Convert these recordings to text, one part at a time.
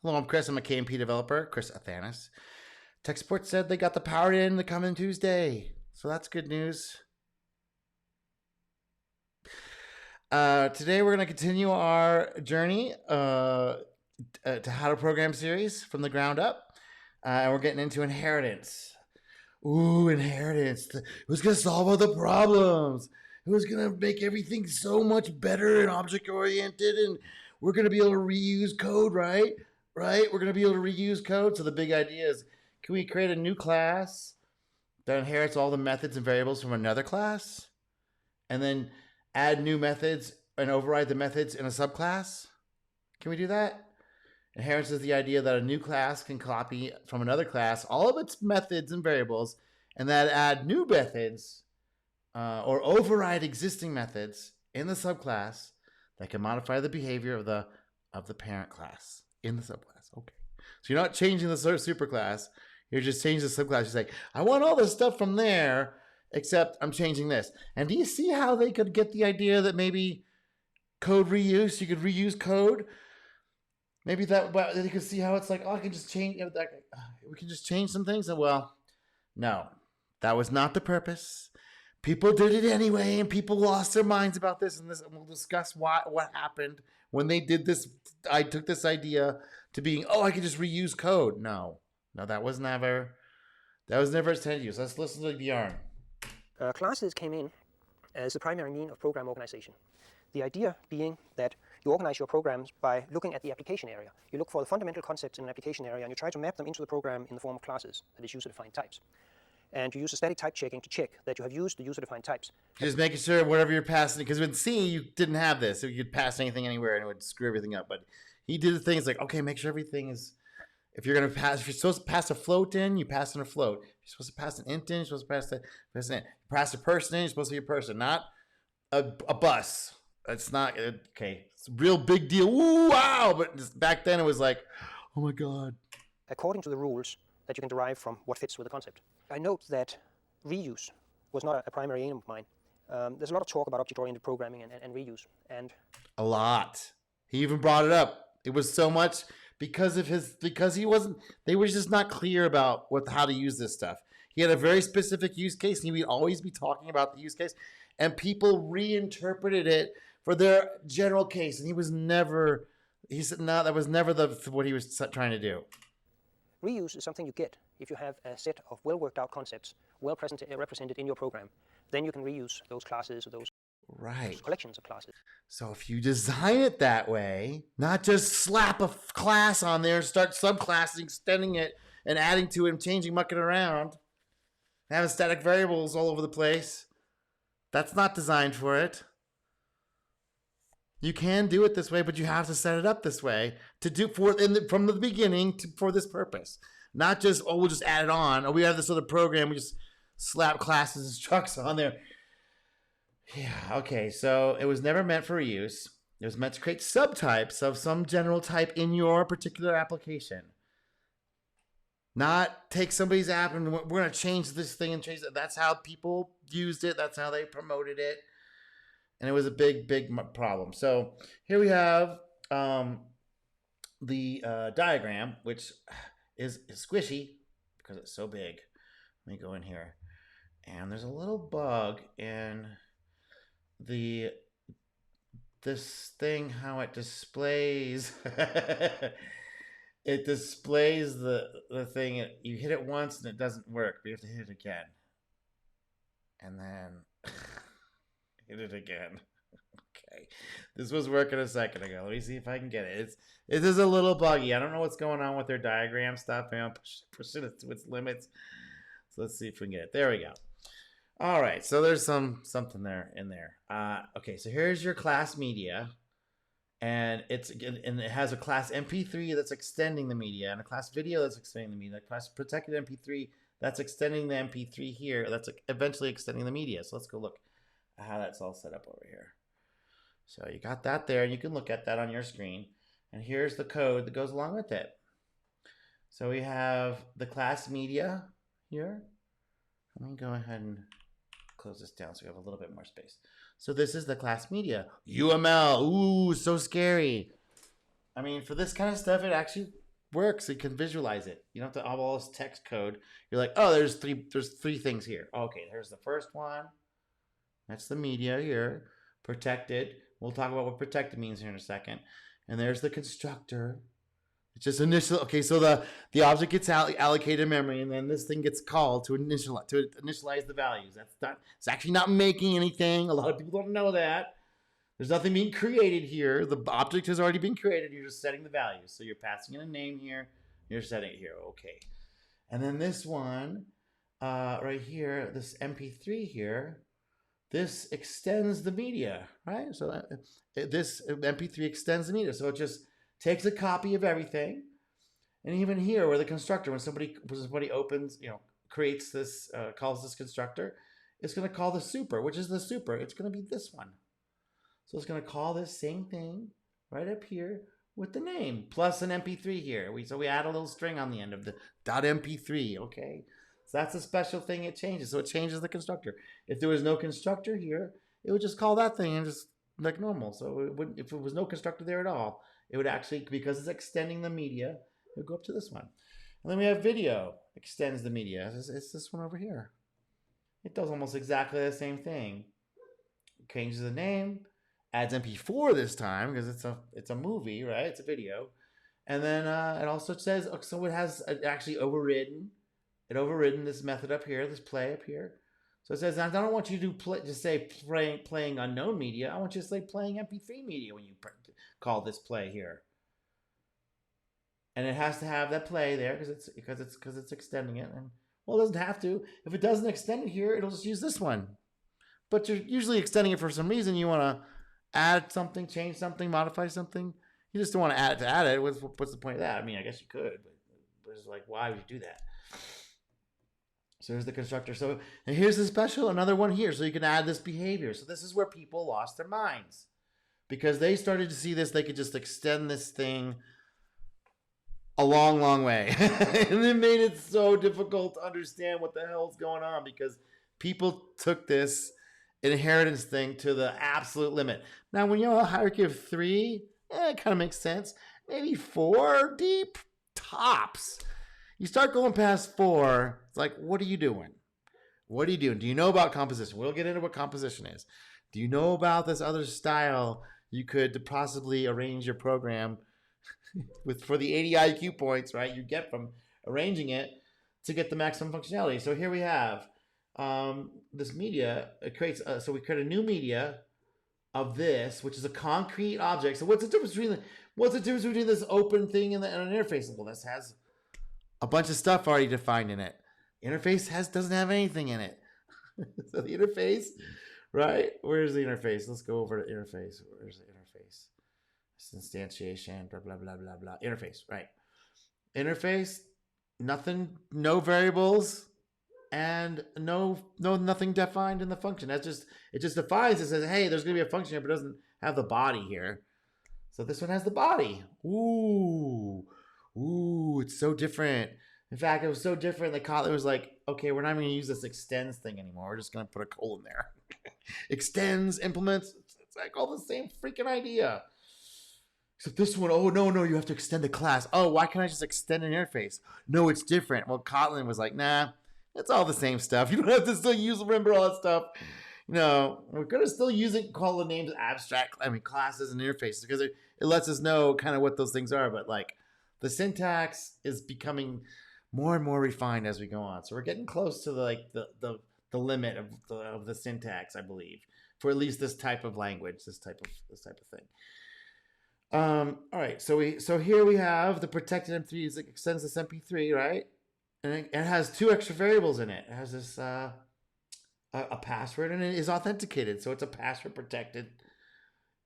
Hello, I'm Chris. I'm a KMP developer, Chris Athanas. Tech support said they got the power in the coming Tuesday, so that's good news. Today we're going to continue our journey to how to program series from the ground up, and we're getting into inheritance. Ooh, inheritance. It was going to solve all the problems. It was going to make everything so much better and object-oriented, and we're going to be able to reuse code, right? Right? We're going to be able to reuse code. So the big idea is, can we create a new class that inherits all the methods and variables from another class? And then add new methods and override the methods in a subclass? Can we do that? Inheritance is the idea that a new class can copy from another class all of its methods and variables, and then add new methods or override existing methods in the subclass that can modify the behavior of the parent class in the subclass. Okay, so you're not changing the superclass; you're just changing the subclass. You're saying, I want all this stuff from there, except I'm changing this. And do you see how they could get the idea that maybe code reuse? You could reuse code. Maybe that you could see how it's like, oh, I can just change. We can just change some things. And well, no, that was not the purpose. People did it anyway, and people lost their minds about this. And we'll discuss what happened when they did this. I took this idea to being, oh, I can just reuse code. No, that was never intended use. Let's listen to Bjarne. Classes came in as the primary mean of program organization. The idea being that you organize your programs by looking at the application area. You look for the fundamental concepts in an application area, and you try to map them into the program in the form of classes, that is user-defined types. And you use a static type checking to check that you have used the user-defined types. Just making sure whatever you're passing, because with C, you didn't have this. So you could pass anything anywhere and it would screw everything up. But he did the things like, okay, make sure everything is, if you're supposed to pass a float in, you pass in a float. If you're supposed to pass an int in, you're supposed to pass an int. Pass a person in, you're supposed to be a person, not a bus. It's not, okay, it's a real big deal. Ooh, wow. But back then it was like, oh my God. According to the rules that you can derive from what fits with the concept. I note that reuse was not a primary aim of mine. There's a lot of talk about object-oriented programming and reuse. And a lot. He even brought it up. It was so much because he wasn't, they were just not clear about how to use this stuff. He had a very specific use case, and he would always be talking about the use case, and people reinterpreted it for their general case, and he said no, that was never what he was trying to do. Reuse is something you get if you have a set of well-worked out concepts, well represented in your program. Then you can reuse those classes or those collections of classes. So if you design it that way, not just slap a class on there and start subclassing, extending it, and adding to it and changing, mucking around, having static variables all over the place, that's not designed for it. You can do it this way, but you have to set it up this way to do from the beginning for this purpose. Not just, we'll just add it on. Or we have this other program, we just slap classes and structs on there. Yeah, okay, so it was never meant for reuse. It was meant to create subtypes of some general type in your particular application. Not take somebody's app and we're going to change this thing and change it. That's how people used it. That's how they promoted it. And it was a big, big problem. So here we have the diagram, which is squishy because it's so big. Let me go in here. And there's a little bug in this thing, how it displays. It displays the thing. You hit it once and it doesn't work. But you have to hit it again. And then... hit it again. Okay. This was working a second ago. Let me see if I can get it. It is a little buggy. I don't know what's going on with their diagram stuff. I'm pushing it to its limits. So let's see if we can get it. There we go. All right. So there's something there in there. Okay. So here's your class media. And it has a class MP3 that's extending the media, and a class video that's extending the media, a class protected MP3 that's extending the MP3 here. That's eventually extending the media. So let's go look how that's all set up over here. So you got that there, and you can look at that on your screen. And here's the code that goes along with it. So we have the class media here. Let me go ahead and close this down so we have a little bit more space. So this is the class media. UML. Ooh, so scary. I mean, for this kind of stuff, it actually work so you can visualize it. You don't have to have all this text code. You're like, oh, there's three things here. Okay, there's the first one. That's the media here. Protected. We'll talk about what protected means here in a second. And there's the constructor. It's just initial. Okay, so the object gets allocated memory, and then this thing gets called to initialize the values. It's actually not making anything. A lot of people don't know that. There's nothing being created here. The object has already been created. You're just setting the values. So you're passing in a name here. You're setting it here. Okay. And then this one right here, this MP3 here, this extends the media, right? So this MP3 extends the media. So it just takes a copy of everything. And even here where the constructor, when somebody opens, creates this, calls this constructor, it's going to call the super. Which is the super? It's going to be this one. So it's going to call this same thing right up here with the name plus an MP3 here. So we add a little string on the end of the .mp3, okay? So that's a special thing it changes. So it changes the constructor. If there was no constructor here, it would just call that thing and just like normal. So it wouldn't, if it was no constructor there at all, it would actually, because it's extending the media, it would go up to this one. And then we have video extends the media. It's this one over here. It does almost exactly the same thing. It changes the name. Adds MP4 this time because it's a movie, right? It's a video, and then it also says so it has actually overridden this method up here, this play up here. So it says I don't want you to say playing unknown media. I want you to say playing MP3 media when you call this play here, and it has to have that play there because it's extending it. And well, it doesn't have to. If it doesn't extend it here, it'll just use this one. But you're usually extending it for some reason. You want to add something, change something, modify something. You just don't want to add it. What's the point of that? I mean, I guess you could, but it's like, why would you do that? So here's the constructor. So and here's the special, another one here. So you can add this behavior. So this is where people lost their minds because they started to see this. They could just extend this thing a long, long way. And it made it so difficult to understand what the hell's going on because people took this inheritance thing to the absolute limit. Now, when you have a hierarchy of 3, it kind of makes sense. Maybe 4 deep, tops. You start going past 4, it's like, what are you doing? What are you doing? Do you know about composition? We'll get into what composition is. Do you know about this other style you could possibly arrange your program for the 80 IQ points, right? You get from arranging it to get the maximum functionality. So here we have this media. It creates so we create a new media of this, which is a concrete object. So what's the difference between this open thing and an interface? Well, this has a bunch of stuff already defined in it. Interface doesn't have anything in it. So the interface, right? Where's the interface? Let's go over to interface. Where's the interface? It's instantiation, blah blah blah blah blah. Interface, right? Interface, nothing, no variables. And nothing defined in the function. It just defines. It says, hey, there's gonna be a function here, but it doesn't have the body here. So this one has the body. Ooh, it's so different. In fact, it was so different that Kotlin was like, okay, we're not even gonna use this extends thing anymore. We're just gonna put a colon there. Extends, implements. It's like all the same freaking idea. Except this one, oh no, you have to extend a class. Oh, why can't I just extend an interface? No, it's different. Well, Kotlin was like, nah. It's all the same stuff. You don't have to still remember all that stuff. We're going to still use it, call the names abstract, classes and interfaces because it lets us know kind of what those things are. But like the syntax is becoming more and more refined as we go on. So we're getting close to the limit of the syntax, I believe, for at least this type of language, this type of thing. All right. So here we have the protected M3 that extends this MP3, right? And it has 2 extra variables in it. It has this a password, and it is authenticated, so it's a password protected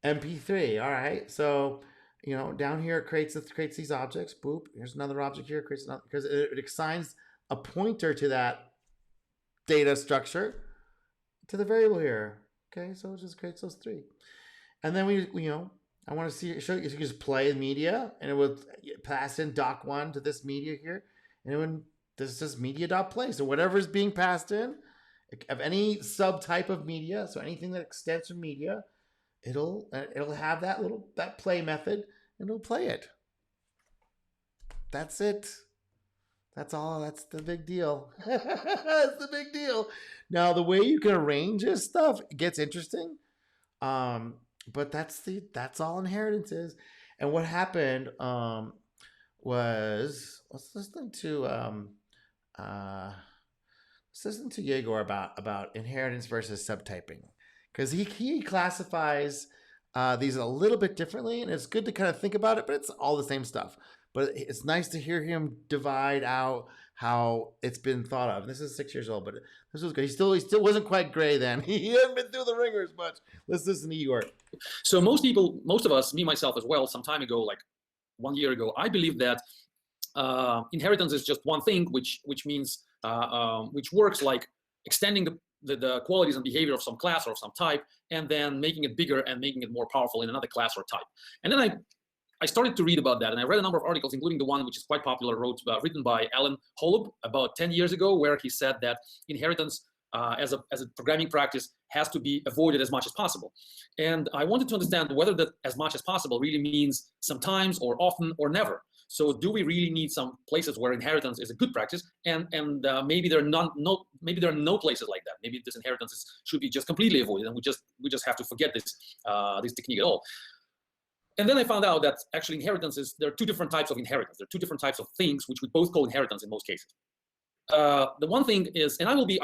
MP3. All right, so down here it creates these objects. Boop. Here's another object here. It creates another because it assigns a pointer to that data structure to the variable here. Okay, so it just creates those 3, and then I want to show you. You can just play media, and it will pass in doc1 to this media here, and when this is media.play. So whatever is being passed in of any subtype of media, so anything that extends from media, it'll have that play method and it'll play it. That's it. That's all. That's the big deal. That's the big deal. Now, the way you can arrange this stuff gets interesting. Um, but that's all inheritance is. And what happened was let's listen to uh, let's listen to Yegor about inheritance versus subtyping because he classifies these a little bit differently, and it's good to kind of think about it. But it's all the same stuff. But it's nice to hear him divide out how it's been thought of. And this is 6 years old, but this was good. He still wasn't quite gray then. He hadn't been through the ringer as much. Let's listen to Igor. So most of us, me myself as well, some time ago, like 1 year ago, I believed that inheritance is just one thing, which means which works like extending the qualities and behavior of some class or of some type, and then making it bigger and making it more powerful in another class or type. And then I started to read about that, and I read a number of articles, including the one which is quite popular, written by Alan Holub about 10 years ago, where he said that inheritance as a programming practice has to be avoided as much as possible. And I wanted to understand whether that as much as possible really means sometimes or often or never. So do we really need some places where inheritance is a good practice, and maybe there are no places like that. Maybe this inheritance should be just completely avoided, and we just have to forget this technique at all. And then I found out that actually there are two different types of inheritance. There are two different types of things which we both call inheritance in most cases. The one thing is, and I'll be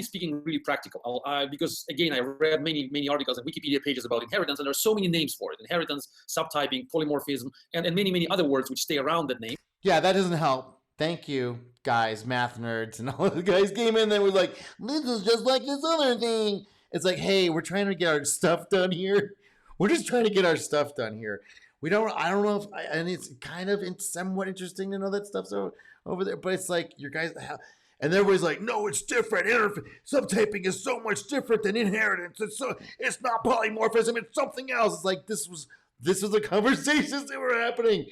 speaking really practical, because again, I read many articles and Wikipedia pages about inheritance, and there are so many names for it: inheritance, subtyping, polymorphism, and many other words which stay around that name. Yeah, that doesn't help. Thank you, guys, math nerds, and all the guys came in there was like, this is just like this other thing. It's like, hey, we're trying to get our stuff done here. We're just trying to get our stuff done here. I don't know if, and it's kind of somewhat interesting to know that stuff's over there, but it's like your guys have, and everybody's like, no, it's different. Subtyping is so much different than inheritance. It's not polymorphism. It's something else. It's like this was the conversations that were happening.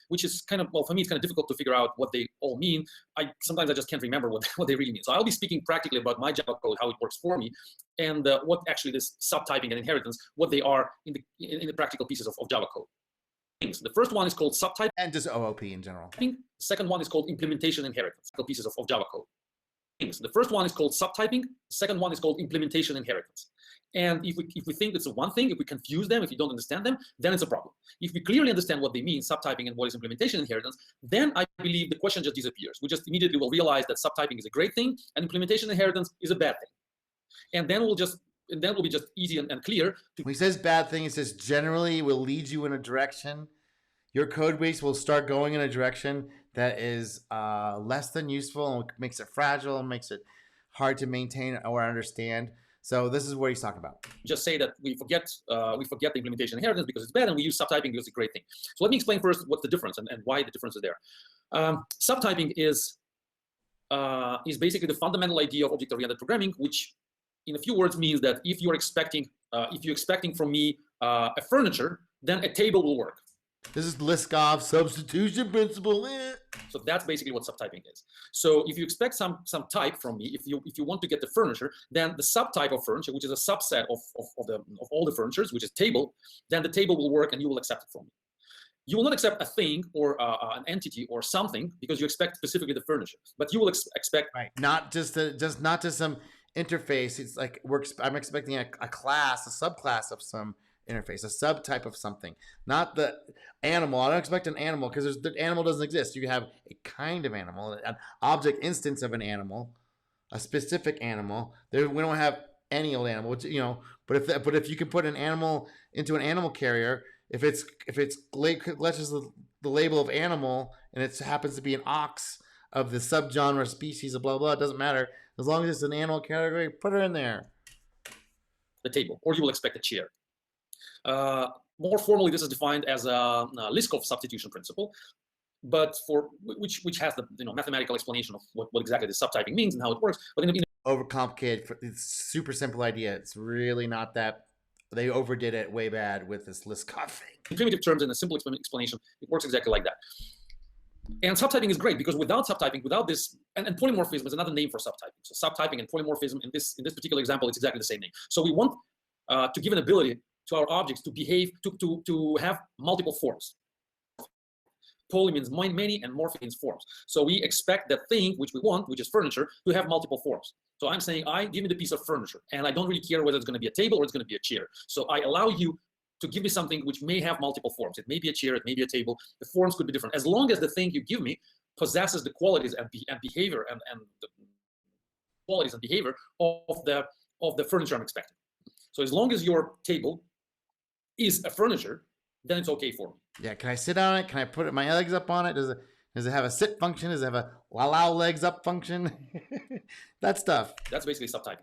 Which is kind of, well, for me, it's kind of difficult to figure out what they all mean. Sometimes I just can't remember what they really mean. So I'll be speaking practically about my Java code, how it works for me, and what actually this subtyping and inheritance, what they are in the practical pieces of Java code. The first one is called subtyping. And just OOP in general. The second one is called implementation inheritance, pieces of Java code. The first one is called subtyping. The second one is called implementation inheritance. And if we think it's one thing, if we confuse them, if you don't understand them, then it's a problem. If we clearly understand what they mean, subtyping and what is implementation inheritance, then I believe the question just disappears. We just immediately will realize that subtyping is a great thing and implementation inheritance is a bad thing. And then will be just easy and clear. When he says bad thing, he says generally will lead you in a direction. Your code base will start going in a direction that is less than useful and makes it fragile and makes it hard to maintain or understand. So this is what he's talking about. Just say that we forget the implementation inheritance because it's bad, and we use subtyping because it's a great thing. So let me explain first what's the difference and why the difference is there. Subtyping is basically the fundamental idea of object-oriented programming, which, in a few words, means that if you're expecting from me a furniture, then a table will work. This is Liskov's substitution principle. So that's basically what subtyping is. So if you expect some type from me, if you want to get the furniture, then the subtype of furniture, which is a subset of all the furnitures, which is table, then the table will work and you will accept it from me. You will not accept a thing or an entity or something because you expect specifically the furniture, but you will expect not just some interface. It's like I'm expecting a class, a subclass of some interface, a subtype of something, not the animal. I don't expect an animal because the animal doesn't exist. You have a kind of animal, an object instance of an animal, a specific animal. We don't have any old animal, but if you can put an animal into an animal carrier, if it's clutches the label of animal and it happens to be an ox of the subgenre species of blah blah, it doesn't matter as long as it's an animal category. Put her in there. The table, or you will expect a chair. More formally, this is defined as a Liskov substitution principle, but which has the mathematical explanation of what exactly the subtyping means and how it works. But overcomplicated. It's super simple idea. It's really not that. They overdid it way bad with this Liskov thing. In primitive terms, in a simple explanation, it works exactly like that. And subtyping is great because without subtyping, without this, and polymorphism is another name for subtyping. So subtyping and polymorphism in this particular example, it's exactly the same name. So we want to give an ability to our objects to behave, to have multiple forms. Poly means many and morphic means forms. So we expect that thing which we want, which is furniture, to have multiple forms. So I'm saying, give me the piece of furniture, and I don't really care whether it's going to be a table or it's going to be a chair. So I allow you to give me something which may have multiple forms. It may be a chair, it may be a table. The forms could be different. As long as the thing you give me possesses the qualities and behavior and the qualities and behavior of the furniture I'm expecting. So as long as your table is a furniture, then it's okay for me. Yeah, can I sit on it? Can I put my legs up on it? Does it have a sit function? Does it have a allow legs up function? That stuff. That's basically subtyping.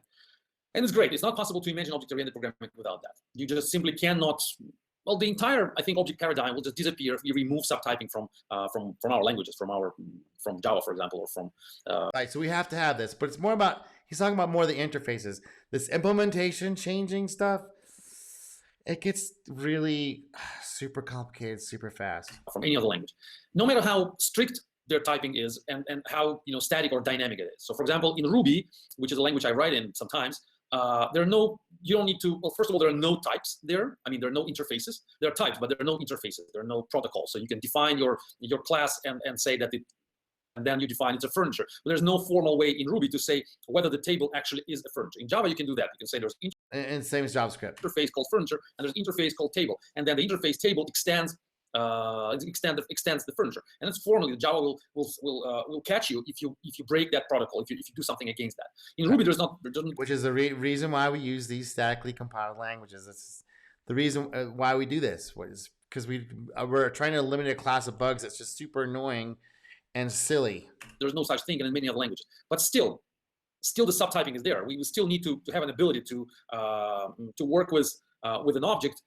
And it's great. It's not possible to imagine object-oriented programming without that. You just simply cannot. Well, the entire, I think, object paradigm will just disappear if we remove subtyping from our languages, from Java, for example, or from. Right. So we have to have this, but it's more about. He's talking about more the interfaces. This implementation, changing stuff. It gets really super complicated, super fast. From any other language, no matter how strict their typing is and how static or dynamic it is. So, for example, in Ruby, which is a language I write in sometimes, there are no. You don't need to. Well, first of all, there are no types there. I mean, there are no interfaces. There are types, but there are no interfaces. There are no protocols. So you can define your class and say that it. And then you define it's a furniture. But there's no formal way in Ruby to say whether the table actually is a furniture. In Java, you can do that. You can say there's and same as JavaScript. Interface called furniture, and there's interface called table. And then the interface table extends the furniture. And it's formally Java will catch you if you break that protocol, if you do something against that. In Ruby, there doesn't. Which is the reason why we use these statically compiled languages. That's the reason why we do this. Was because we're trying to eliminate a class of bugs that's just super annoying and silly. There's no such thing in many other languages, but still the subtyping is there. We still need to have an ability to work with an object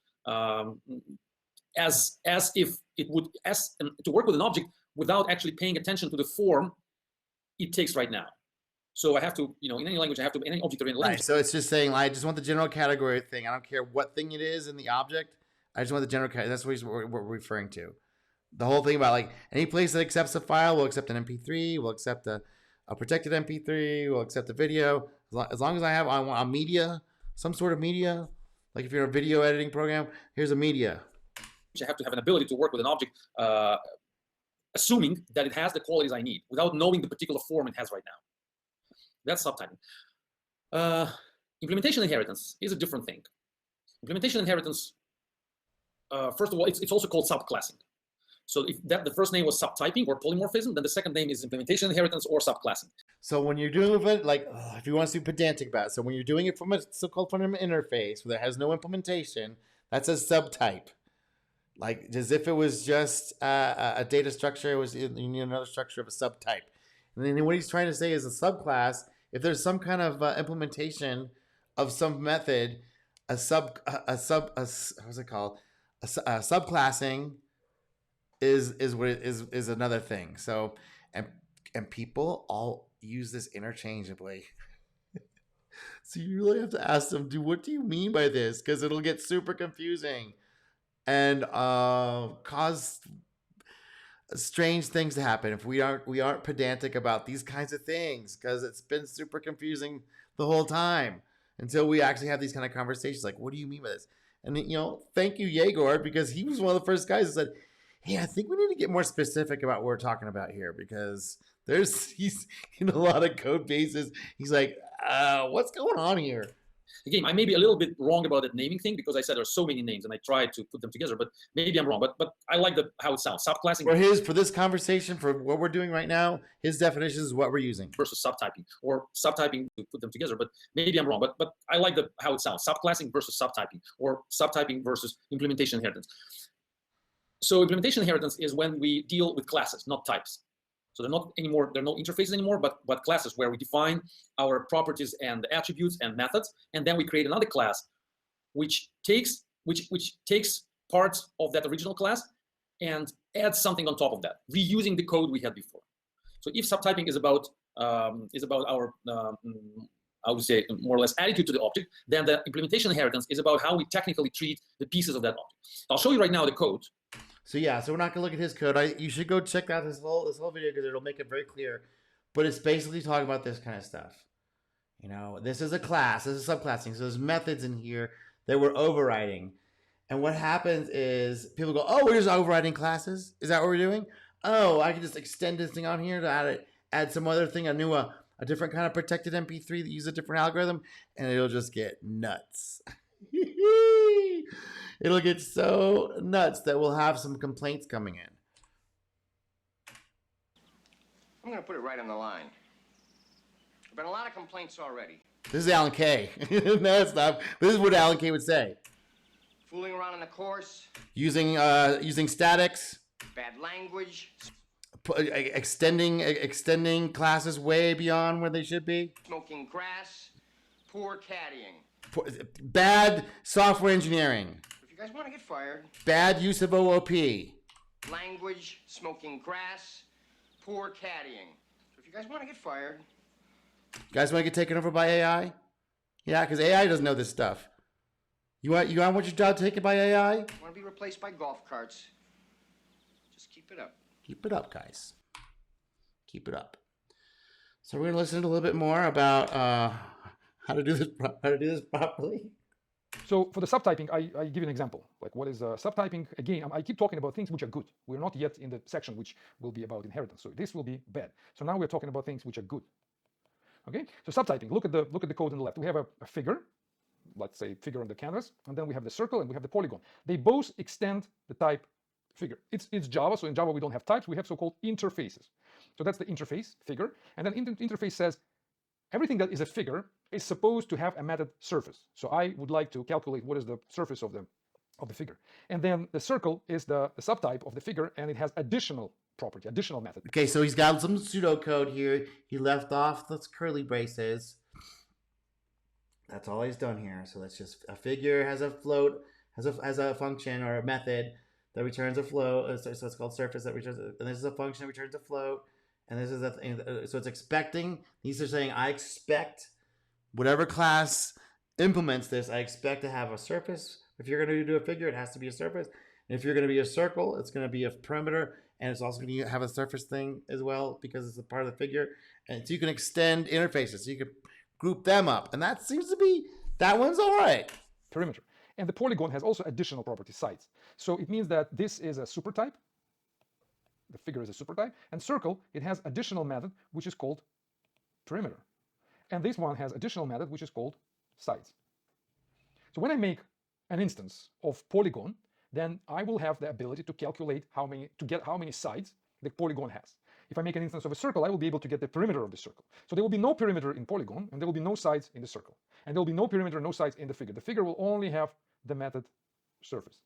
as if it would to work with an object without actually paying attention to the form it takes right now. So I have to, in any language, in any object-oriented language. Right, so it's just saying, I just want the general category thing. I don't care what thing it is in the object. I just want the general category. That's what we're referring to. The whole thing about any place that accepts a file will accept an MP3, will accept a protected MP3, will accept a video. As long as I want a media, some sort of media. Like if you're a video editing program, here's a media. I have to have an ability to work with an object, assuming that it has the qualities I need, without knowing the particular form it has right now. That's subtyping. Implementation inheritance is a different thing. Implementation inheritance, first of all, it's also called subclassing. So if the first name was subtyping or polymorphism, then the second name is implementation inheritance or subclassing. So when you're doing it, if you want to be pedantic about it, so when you're doing it from a so-called from an interface where it has no implementation, that's a subtype. Like as if it was just a data structure, it was another structure of a subtype. And then what he's trying to say is a subclass. If there's some kind of implementation of some method, what's it called? Subclassing is another thing. So and people all use this interchangeably. So you really have to ask them, what do you mean by this? Because it'll get super confusing and cause strange things to happen if we aren't pedantic about these kinds of things, because it's been super confusing the whole time until we actually have these kind of conversations. Like, what do you mean by this? And thank you, Yegor, because he was one of the first guys that said, hey, I think we need to get more specific about what we're talking about here, because he's in a lot of code bases. He's like, what's going on here? Again, I may be a little bit wrong about that naming thing, because I said there's so many names and I tried to put them together, but maybe I'm wrong. But I like how it sounds. Subclassing. For this conversation, for what we're doing right now, his definition is what we're using. Versus subtyping, or subtyping to put them together, but maybe I'm wrong. But I like how it sounds. Subclassing versus subtyping, or subtyping versus implementation inheritance. So implementation inheritance is when we deal with classes, not types. So there are no interfaces anymore, but classes where we define our properties and attributes and methods, and then we create another class which takes parts of that original class and adds something on top of that, reusing the code we had before. So if subtyping is about our I would say more or less attitude to the object, then the implementation inheritance is about how we technically treat the pieces of that object. I'll show you right now the code. So yeah, so we're not gonna look at his code. You should go check out this whole video, because it'll make it very clear. But it's basically talking about this kind of stuff. This is a class. This is subclassing. So there's methods in here that we're overriding, And what happens is people go, oh, we're just overriding classes. Is that what we're doing? Oh, I can just extend this thing on here to add some other thing, a different kind of protected MP3 that uses a different algorithm, and it'll just get nuts. It'll get so nuts that we'll have some complaints coming in. I'm going to put it right on the line. There's been a lot of complaints already. This is Alan Kay. No, it's not. This is what Alan Kay would say. Fooling around in the course. Using statics. Bad language. Extending classes way beyond where they should be. Smoking grass. Poor caddying. Bad software engineering. If you guys want to get fired. Bad use of OOP. Language. Smoking grass. Poor caddying. If you guys want to get fired. You guys want to get taken over by AI? Yeah, because AI doesn't know this stuff. You want your job taken by AI? Want to be replaced by golf carts? Just keep it up. Keep it up, guys. Keep it up. So we're gonna listen a little bit more about how to do this properly. So for the subtyping, I give you an example. Like what is subtyping? Again, I keep talking about things which are good. We're not yet in the section which will be about inheritance. So this will be bad. So now we're talking about things which are good. Okay. So subtyping. Look at the code on the left. We have a figure. Let's say figure on the canvas, and then we have the circle and we have the polygon. They both extend the type figure. It's Java, so in Java we don't have types, we have so-called interfaces. So that's the interface figure, and then interface says everything that is a figure is supposed to have a method surface. So I would like to calculate what is the surface of the figure, and then the circle is the subtype of the figure, and it has additional property, additional method. Okay, so he's got some pseudocode here. He left off those curly braces. That's all he's done here. So that's just a figure has a float, has a function or a method that returns a float. So it's called surface that returns, and this is a function that returns a float. And this is so it's expecting. These are saying I expect whatever class implements this. I expect to have a surface. If you're going to do a figure, it has to be a surface. And if you're going to be a circle, it's going to be a perimeter, and it's also going to have a surface thing as well because it's a part of the figure. And so you can extend interfaces. So you can group them up, and that seems to be, that one's all right. Perimeter. And the polygon has also additional property, sides. So it means that this is a supertype. The figure is a supertype. And circle, it has additional method, which is called perimeter. And this one has additional method, which is called sides. So when I make an instance of polygon, then I will have the ability to calculate how many sides the polygon has. If I make an instance of a circle, I will be able to get the perimeter of the circle. So there will be no perimeter in polygon, and there will be no sides in the circle. And there will be no perimeter, no sides in the figure. The figure will only have the method surface.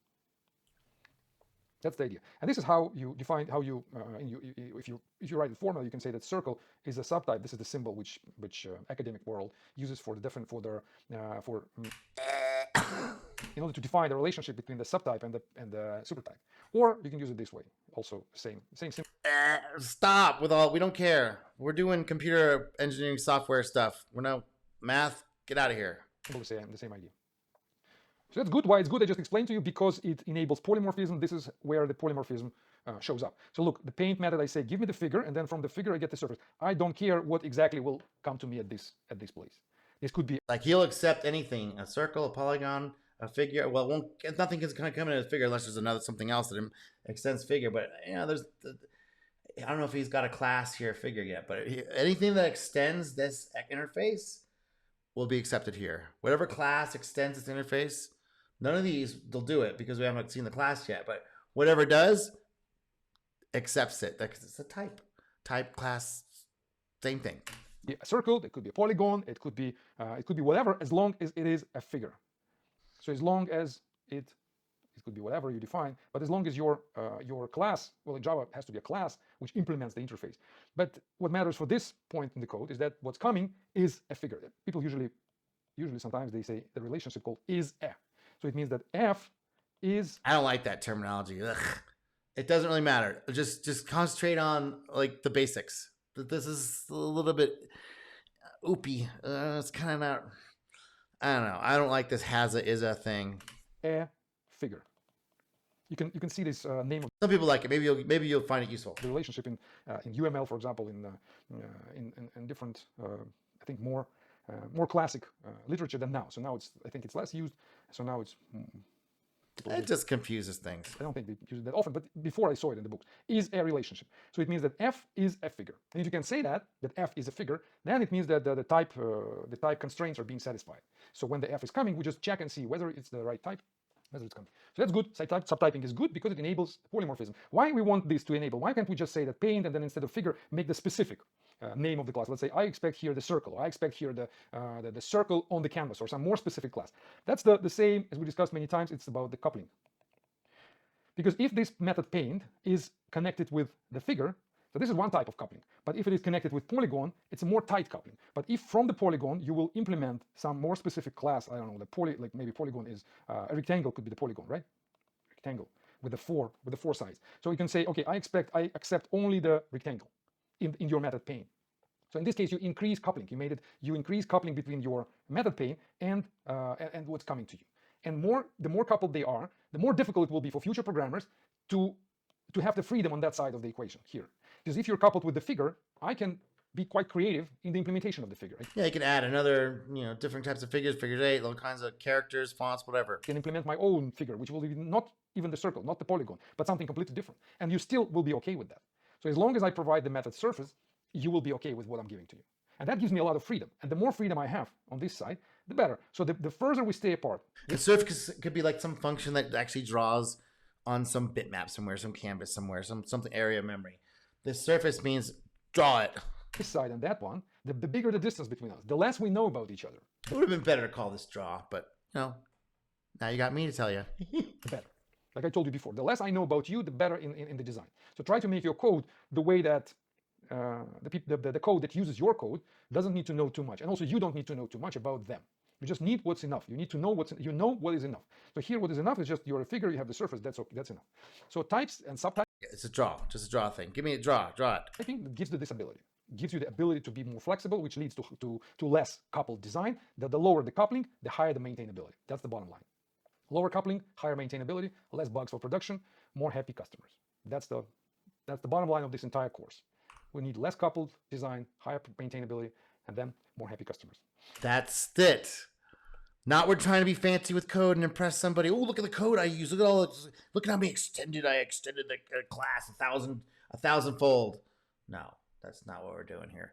That's the idea. And this is how you define, if you write the formula, you can say that circle is a subtype. This is the symbol which academic world uses for the in order to define the relationship between the subtype and the supertype. Or you can use it this way. Also, same symbol. Stop with all. We don't care. We're doing computer engineering software stuff. We're no math. Get out of here. The same idea. So that's good. Why it's good, I just explained to you, because it enables polymorphism. This is where the polymorphism shows up. So look, the paint method, I say, give me the figure, and then from the figure I get the surface. I don't care what exactly will come to me at this place. This could be like he'll accept anything: a circle, a polygon, a figure. Well, nothing is going to come in as figure unless there's something else that extends figure. But I don't know if he's got a class here figure yet. But anything that extends this interface will be accepted here. Whatever class extends its interface. None of these, they'll do it because we haven't seen the class yet, but whatever does, accepts it. It's a type, class, same thing. Yeah, a circle, it could be a polygon, it could be whatever, as long as it is a figure. So as long as it could be whatever you define, but as long as your class, well, in Java it has to be a class which implements the interface. But what matters for this point in the code is that what's coming is a figure. People usually sometimes they say the relationship called is a. So it means that f is... I don't like that terminology. Ugh. It doesn't really matter. Just concentrate on like the basics. This is a little bit oopy. It's kind of not... I don't know. I don't like this has a is a thing. A figure. You can see this name of... Some people like it. Maybe you'll find it useful. The relationship in UML, for example, in different, I think more classic literature than now. So now I think it's less used. So now it's It just confuses things. I don't think they use it that often, but before I saw it in the books, is a relationship. So it means that f is a figure. And if you can say that f is a figure, then it means that the type constraints are being satisfied. So when the f is coming, we just check and see whether it's the right type, whether it's coming. So that's good. Subtyping is good because it enables polymorphism. Why we want this to enable? Why can't we just say that paint and then instead of figure make the specific name of the class? Let's say I expect here the circle, or I expect here the circle on the canvas, or some more specific class. That's the same as we discussed many times. It's about the coupling. Because if this method paint is connected with the figure, so this is one type of coupling, but if it is connected with polygon, it's a more tight coupling. But if from the polygon you will implement some more specific class, I don't know, like maybe polygon is a rectangle could be the polygon, right? Rectangle with the four sides. So you can say, okay, I accept only the rectangle in your method paint. So in this case, you increase coupling. You increase coupling between your method paint and what's coming to you. And the more coupled they are, the more difficult it will be for future programmers to have the freedom on that side of the equation here. Because if you're coupled with the figure, I can be quite creative in the implementation of the figure. Right? Yeah, you can add another, different types of figures, figures 8, all kinds of characters, fonts, whatever. I can implement my own figure, which will be not even the circle, not the polygon, but something completely different. And you still will be okay with that. So as long as I provide the method surface, you will be okay with what I'm giving to you. And that gives me a lot of freedom. And the more freedom I have on this side, the better. So the further we stay apart. The surface could be like some function that actually draws on some bitmap somewhere, some canvas somewhere, something area of memory. The surface means draw it. This side and that one, the bigger the distance between us, the less we know about each other. It would have been better to call this draw, but now you got me to tell you. The better. Like I told you before, the less I know about you, the better in the design. So try to make your code the way that the code that uses your code doesn't need to know too much. And also you don't need to know too much about them. You just need what's enough. You need to know what is enough. So here what is enough is just you're a figure, you have the surface, that's okay, that's enough. So types and subtypes. It's a draw, just a draw thing. Give me a draw it. I think gives this ability. Gives you the ability to be more flexible, which leads to less coupled design. The lower the coupling, the higher the maintainability. That's the bottom line. Lower coupling, higher maintainability, less bugs for production, more happy customers. That's the bottom line of this entire course. We need less coupled design, higher maintainability, and then more happy customers. That's it. Not we're trying to be fancy with code and impress somebody. Oh, look at the code I use. Look at how I extended the class a thousandfold. No, that's not what we're doing here.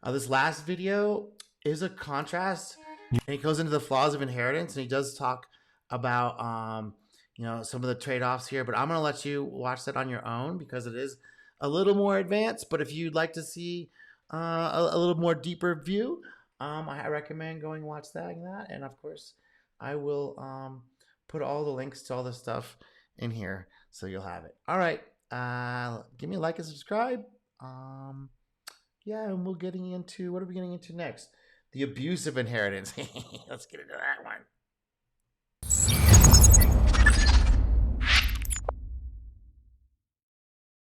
This last video is a contrast, and he goes into the flaws of inheritance, and he does talk about some of the trade-offs here. But I'm gonna let you watch that on your own because it is a little more advanced. But if you'd like to see a little more deeper view, I recommend going watch that. And of course, I will put all the links to all the stuff in here so you'll have it. All right. Give me a like and subscribe. Yeah, and what are we getting into next? The abuse of inheritance. Let's get into that one.